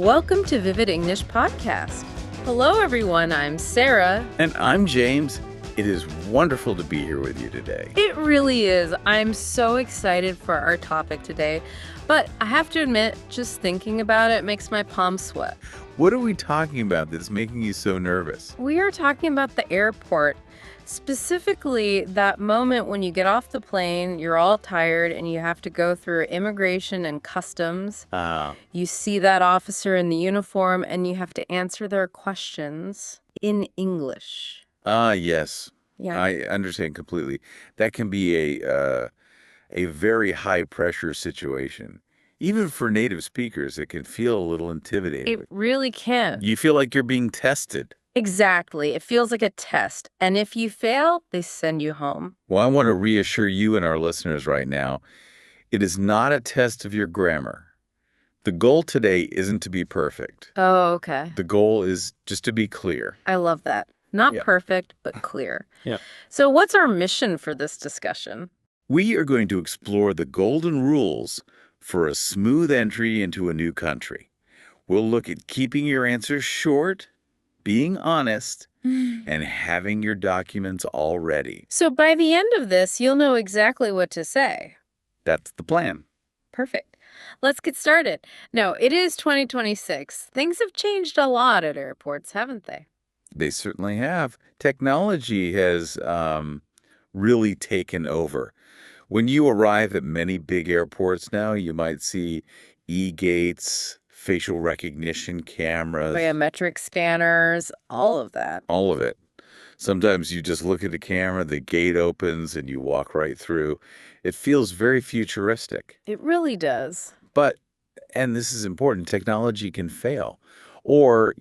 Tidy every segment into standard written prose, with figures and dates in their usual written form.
Welcome to Vivid English Podcast. Hello, everyone. I'm Sarah. And I'm James. It is wonderful to be here with you today. It really is. I'm so excited for our topic today. But I have to admit, just thinking about it makes my palms sweat. What are we talking about that's making you so nervous? We are talking about the airport. Specifically, that moment when you get off the plane, you're all tired, and you have to go through immigration and customs. You see that officer in the uniform, and you have to answer their questions in English. Yes. Yeah. I understand completely. That can be a very high-pressure situation. Even for native speakers, it can feel a little intimidating. It really can. You feel like you're being tested. Exactly. It feels like a test. And if you fail, they send you home. Well, I want to reassure you and our listeners right now, it is not a test of your grammar. The goal today isn't to be perfect. Oh, okay. The goal is just to be clear. I love that. Not Yeah. perfect, but clear. Yeah. So what's our mission for this discussion? We are going to explore the golden rules for a smooth entry into a new country. We'll look at keeping your answers short, being honest, and having your documents all ready. So by the end of this, you'll know exactly what to say. That's the plan. Perfect. Let's get started. Now, it is 2026. Things have changed a lot at airports, haven't they? They certainly have. Technology has really taken over. When you arrive at many big airports now, you might see e-gates, facial recognition cameras. Biometric scanners, all of that. All of it. Sometimes you just look at the camera, the gate opens, and you walk right through. It feels very futuristic. It really does. But, and this is important, technology can fail. Or,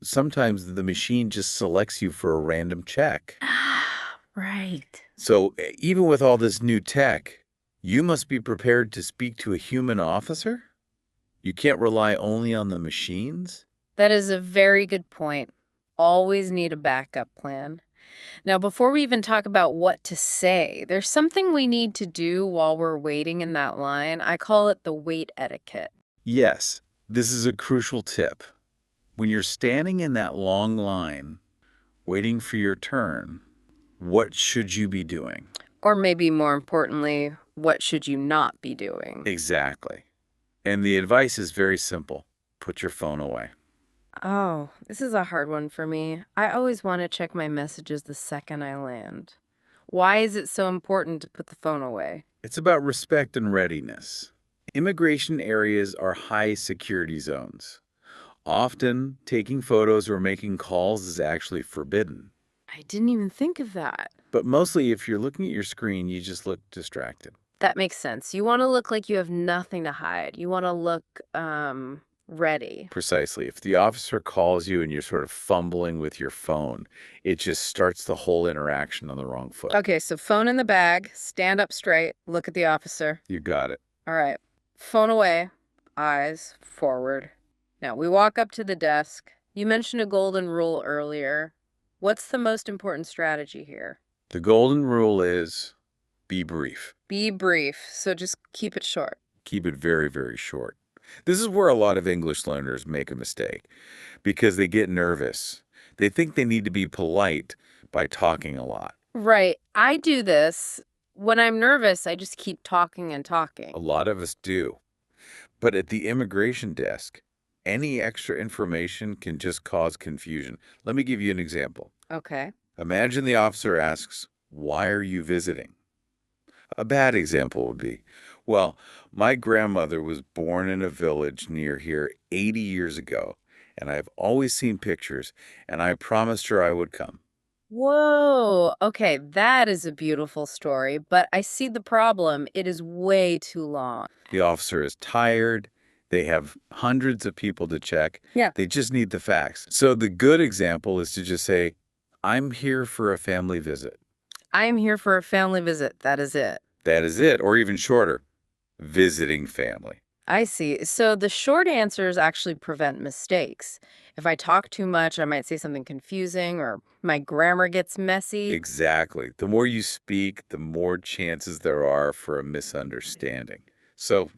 sometimes the machine just selects you for a random check. Right. So even with all this new tech, you must be prepared to speak to a human officer? You can't rely only on the machines? That is a very good point. Always need a backup plan. Now, before we even talk about what to say, there's something we need to do while we're waiting in that line. I call it the wait etiquette. Yes, this is a crucial tip. When you're standing in that long line, waiting for your turn, what should you be doing? Or maybe more importantly, what should you not be doing? Exactly. And the advice is very simple. Put your phone away. Oh, this is a hard one for me. I always want to check my messages the second I land. Why is it so important to put the phone away? It's about respect and readiness. Immigration areas are high security zones. Often, taking photos or making calls is actually forbidden. I didn't even think of that. But mostly, if you're looking at your screen, you just look distracted. That makes sense. You want to look like you have nothing to hide. You want to look, ready. Precisely. If the officer calls you and you're sort of fumbling with your phone, it just starts the whole interaction on the wrong foot. Okay, so phone in the bag, stand up straight, look at the officer. You got it. All right, phone away, eyes forward. Now, we walk up to the desk. You mentioned a golden rule earlier. What's the most important strategy here? The golden rule is be brief. Be brief, so just keep it short. Keep it very, very short. This is where a lot of English learners make a mistake because they get nervous. They think they need to be polite by talking a lot. Right, I do this. When I'm nervous, I just keep talking and talking. A lot of us do. But at the immigration desk, any extra information can just cause confusion. Let me give you an example. Okay. Imagine the officer asks, "Why are you visiting?" A bad example would be, "Well, my grandmother was born in a village near here 80 years ago, and I've always seen pictures, and I promised her I would come." Whoa, okay, that is a beautiful story, but I see the problem. It is way too long. The officer is tired. They have hundreds of people to check. Yeah. They just need the facts. So the good example is to just say, "I'm here for a family visit." I am here for a family visit. That is it. That is it. Or even shorter, visiting family. I see. So the short answers actually prevent mistakes. If I talk too much, I might say something confusing or my grammar gets messy. Exactly. The more you speak, the more chances there are for a misunderstanding. So,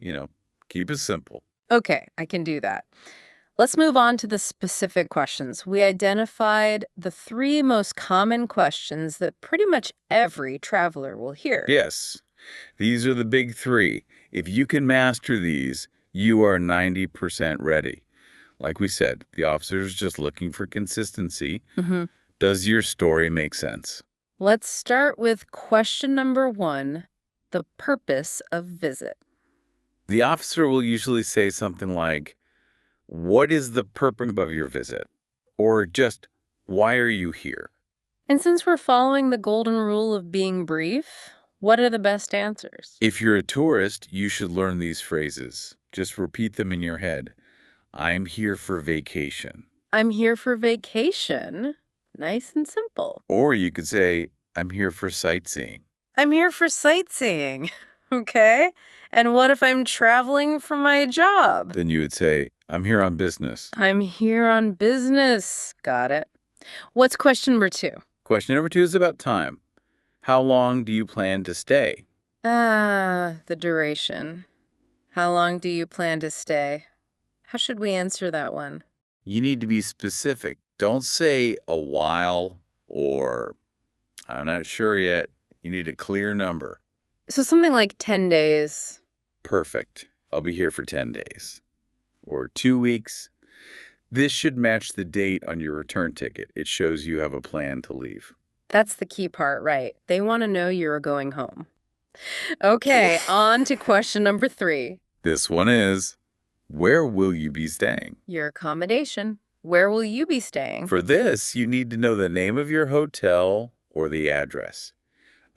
keep it simple. Okay, I can do that. Let's move on to the specific questions. We identified the three most common questions that pretty much every traveler will hear. Yes, these are the big three. If you can master these, you are 90% ready. Like we said, the officer is just looking for consistency. Hmm. Does your story make sense? Let's start with question number one, the purpose of visit. The officer will usually say something like, "What is the purpose of your visit?" Or just, "Why are you here?" And since we're following the golden rule of being brief, what are the best answers? If you're a tourist, you should learn these phrases. Just repeat them in your head. I'm here for vacation. I'm here for vacation. Nice and simple. Or you could say, I'm here for sightseeing. I'm here for sightseeing. Okay. And what if I'm traveling for my job? Then you would say, I'm here on business. I'm here on business. Got it. What's question number two? Question number 2 is about time. How long do you plan to stay? The duration. How long do you plan to stay? How should we answer that one? You need to be specific. Don't say a while or I'm not sure yet. You need a clear number. So something like 10 days. Perfect. I'll be here for 10 days. Or 2 weeks. This should match the date on your return ticket. It shows you have a plan to leave. That's the key part, right? They want to know you're going home. Okay, on to question number three. This one is, where will you be staying? Your accommodation. Where will you be staying? For this, you need to know the name of your hotel or the address.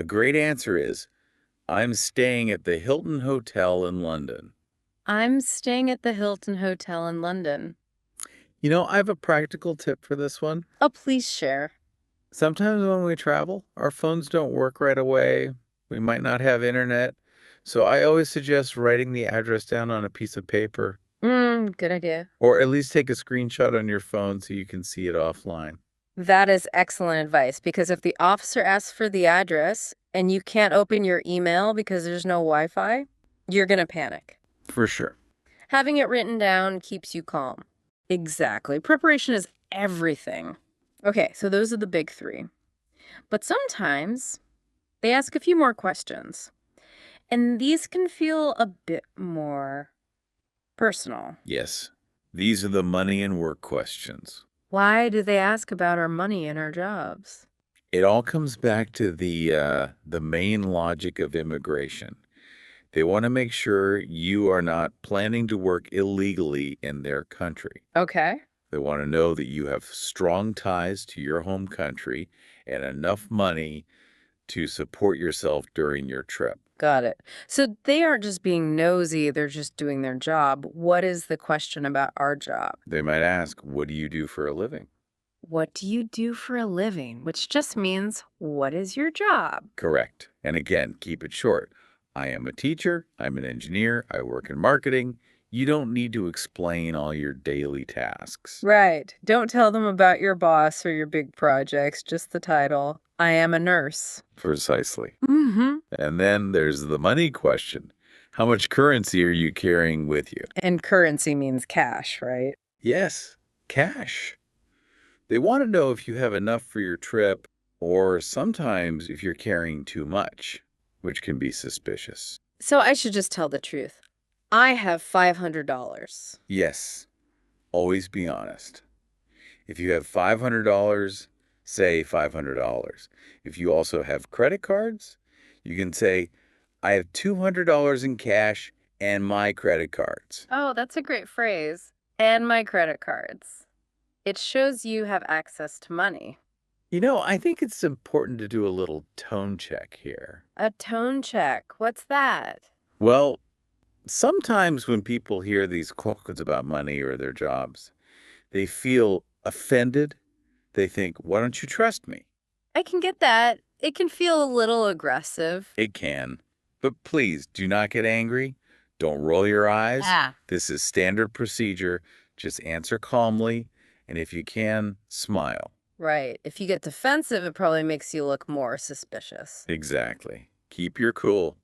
A great answer is, I'm staying at the Hilton Hotel in London. I'm staying at the Hilton Hotel in London. You know, I have a practical tip for this one. Oh, please share. Sometimes when we travel, our phones don't work right away. We might not have internet. So I always suggest writing the address down on a piece of paper, Good idea. or at least take a screenshot on your phone so you can see it offline. That is excellent advice because if the officer asks for the address and you can't open your email because there's no Wi-Fi, you're going to panic. For sure. Having it written down keeps you calm. Exactly. Preparation is everything. Okay, so those are the big three. But sometimes they ask a few more questions. And these can feel a bit more personal. Yes. These are the money and work questions. Why do they ask about our money and our jobs? It all comes back to the main logic of immigration. They want to make sure you are not planning to work illegally in their country. Okay. They want to know that you have strong ties to your home country and enough money to support yourself during your trip. Got it. So they aren't just being nosy, they're just doing their job. What is the question about our job? They might ask, what do you do for a living? What do you do for a living? Which just means, what is your job? Correct. And again, keep it short. I am a teacher. I'm an engineer. I work in marketing. You don't need to explain all your daily tasks. Right. Don't tell them about your boss or your big projects, just the title. I am a nurse. Precisely. Mm-hmm. And then there's the money question. How much currency are you carrying with you? And currency means cash, right? Yes, cash. They want to know if you have enough for your trip or sometimes if you're carrying too much, which can be suspicious. So I should just tell the truth. I have $500. Yes, always be honest. If you have $500, say $500. If you also have credit cards, you can say, I have $200 in cash and my credit cards. Oh, that's a great phrase. And my credit cards. It shows you have access to money. You know, I think it's important to do a little tone check here. A tone check. What's that? Well, sometimes when people hear these questions about money or their jobs, they feel offended. They think, why don't you trust me? I can get that. It can feel a little aggressive. It can. But please do not get angry. Don't roll your eyes. This is standard procedure. Just answer calmly. And if you can, smile. Right. If you get defensive, it probably makes you look more suspicious. Exactly. Keep your cool.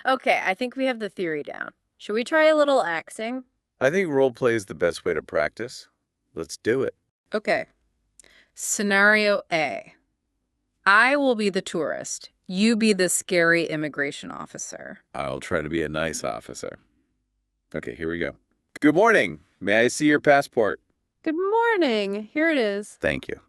Okay, I think we have the theory down. Should we try a little axing? I think role play is the best way to practice. Let's do it. Okay. Scenario A. I will be the tourist. You be the scary immigration officer. I'll try to be a nice officer. Okay, here we go. Good morning. May I see your passport? Good morning. Here it is. Thank you.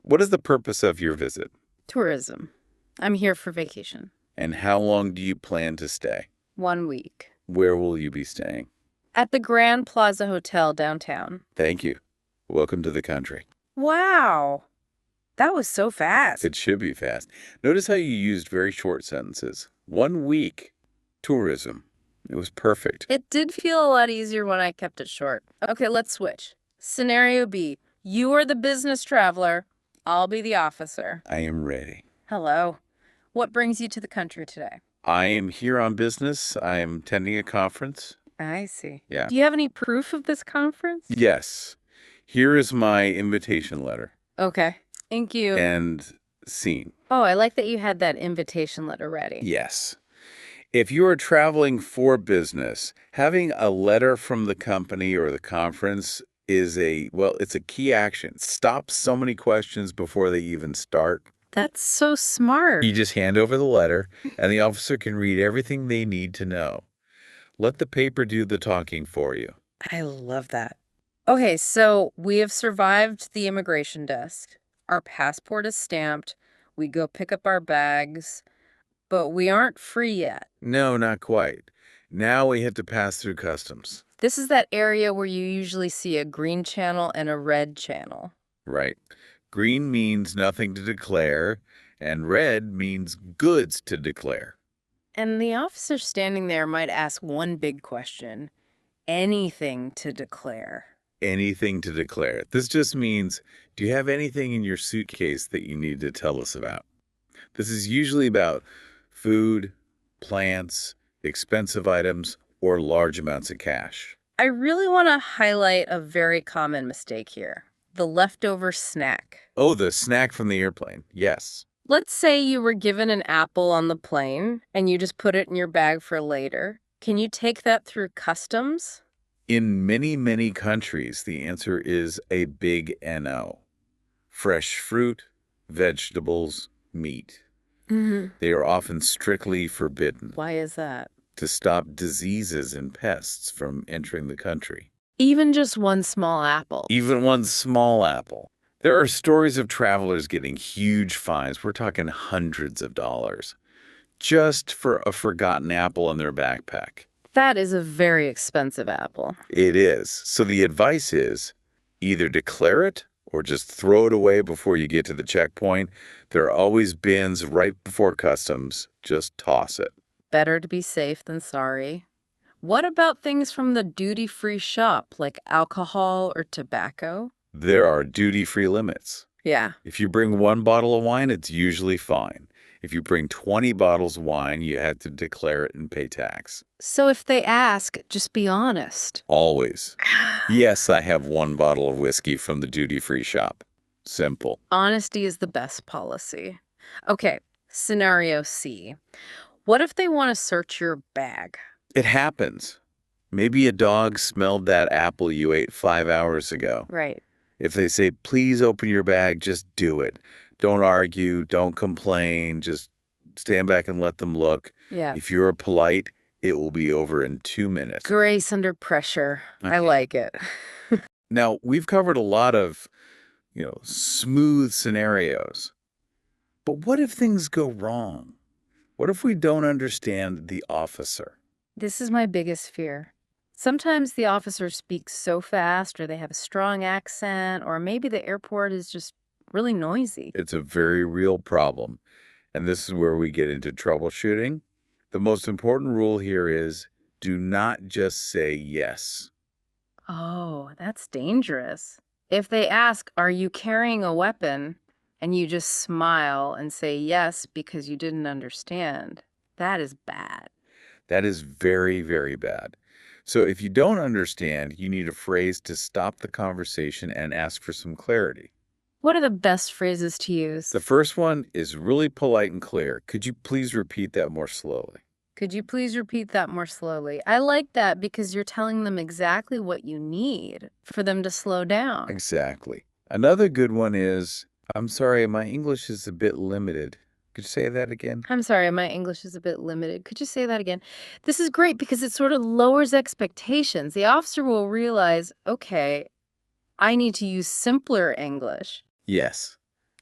What is the purpose of your visit? Tourism. I'm here for vacation. And how long do you plan to stay? 1 week. Where will you be staying? At the Grand Plaza Hotel downtown. Thank you. Welcome to the country. Wow. That was so fast. It should be fast. Notice how you used very short sentences. 1 week. Tourism. It was perfect. It did feel a lot easier when I kept it short. Okay, let's switch. Scenario B. You are the business traveler. I'll be the officer. I am ready. Hello. What brings you to the country today? I am here on business. I am attending a conference. I see. Yeah. Do you have any proof of this conference? Yes. Here is my invitation letter. Okay. Thank you. And scene. Oh, I like that you had that invitation letter ready. Yes. If you are traveling for business, having a letter from the company or the conference is it's a key action. Stops so many questions before they even start. That's so smart. You just hand over the letter, and the officer can read everything they need to know. Let the paper do the talking for you. I love that. Okay, so we have survived the immigration desk. Our passport is stamped. We go pick up our bags, but we aren't free yet. No, not quite. Now we have to pass through customs. This is that area where you usually see a green channel and a red channel. Right. Green means nothing to declare, and red means goods to declare. And the officer standing there might ask one big question. Anything to declare. Anything to declare. This just means, do you have anything in your suitcase that you need to tell us about? This is usually about food, plants, expensive items, or large amounts of cash. I really want to highlight a very common mistake here. The leftover snack. Oh, the snack from the airplane. Yes. Let's say you were given an apple on the plane and you just put it in your bag for later. Can you take that through customs? In many, many countries, the answer is a big NO. Fresh fruit, vegetables, meat. They are often strictly forbidden. Why is that? To stop diseases and pests from entering the country. Even just one small apple. Even one small apple. There are stories of travelers getting huge fines. We're talking hundreds of dollars. Just for a forgotten apple in their backpack. That is a very expensive apple. It is. So the advice is either declare it or just throw it away before you get to the checkpoint. There are always bins right before customs. Just toss it. Better to be safe than sorry. What about things from the duty-free shop, like alcohol or tobacco? There are duty-free limits. Yeah. If you bring 1 bottle of wine, it's usually fine. If you bring 20 bottles of wine, you have to declare it and pay tax. So if they ask, just be honest. Always. Yes, I have 1 bottle of whiskey from the duty-free shop. Simple. Honesty is the best policy. Okay, scenario C. What if they want to search your bag? It happens. Maybe a dog smelled that apple you ate 5 hours ago. Right. If they say, please open your bag, just do it. Don't argue. Don't complain. Just stand back and let them look. Yeah. If you're polite, it will be over in 2 minutes. Grace under pressure. Okay. I like it. Now, we've covered a lot of, smooth scenarios. But what if things go wrong? What if we don't understand the officer? This is my biggest fear. Sometimes the officer speaks so fast, or they have a strong accent, or maybe the airport is just really noisy. It's a very real problem. And this is where we get into troubleshooting. The most important rule here is do not just say yes. Oh, that's dangerous. If they ask, are you carrying a weapon? And you just smile and say yes because you didn't understand, that is bad. That is very, very bad. So if you don't understand, you need a phrase to stop the conversation and ask for some clarity. What are the best phrases to use? The first one is really polite and clear. Could you please repeat that more slowly? Could you please repeat that more slowly? I like that because you're telling them exactly what you need for them to slow down. Exactly. Another good one is, I'm sorry, my English is a bit limited. Could you say that again? I'm sorry, my English is a bit limited. Could you say that again? This is great because it sort of lowers expectations. The officer will realize, okay, I need to use simpler English. Yes.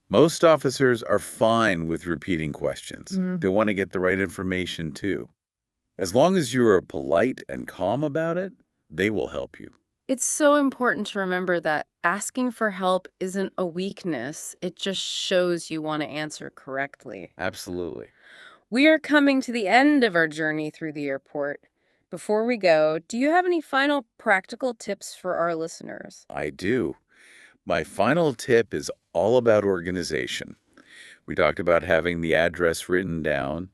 Most officers are fine with repeating questions. They want to get the right information too. As long as you are polite and calm about it, they will help you. It's so important to remember that asking for help isn't a weakness. It just shows you want to answer correctly. Absolutely. We are coming to the end of our journey through the airport. Before we go, do you have any final practical tips for our listeners? I do. My final tip is all about organization. We talked about having the address written down,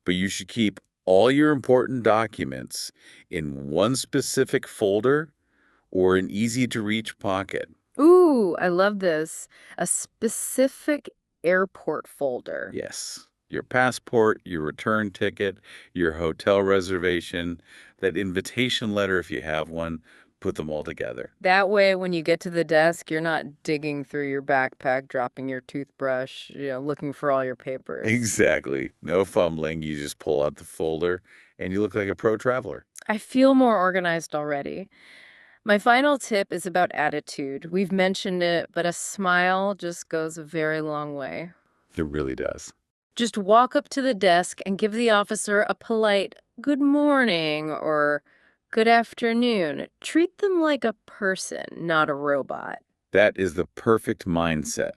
but you should keep all your important documents in one specific folder or an easy-to-reach pocket. Ooh, I love this. A specific airport folder. Yes. Your passport, your return ticket, your hotel reservation, that invitation letter if you have one, put them all together. That way, when you get to the desk, you're not digging through your backpack, dropping your toothbrush, looking for all your papers. Exactly. No fumbling. You just pull out the folder and you look like a pro traveler. I feel more organized already. My final tip is about attitude. We've mentioned it, but a smile just goes a very long way. It really does. Just walk up to the desk and give the officer a polite good morning or good afternoon. Treat them like a person, not a robot. That is the perfect mindset.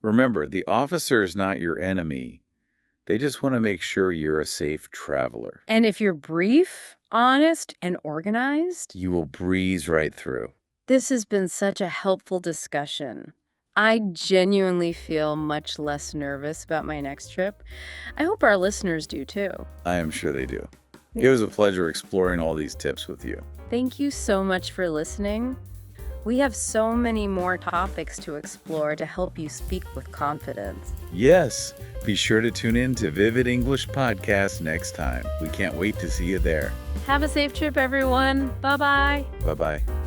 Remember, the officer is not your enemy. They just want to make sure you're a safe traveler. And if you're brief, honest, and organized, You will breeze right through. this has been such a helpful discussion. I genuinely feel much less nervous about my next trip. I hope our listeners do too. I am sure they do. It was a pleasure exploring all these tips with you. Thank you so much for listening. We have so many more topics to explore to help you speak with confidence. Yes, be sure to tune in to Vivid English Podcast next time. We can't wait to see you there. Have a safe trip, everyone. Bye-bye. Bye-bye.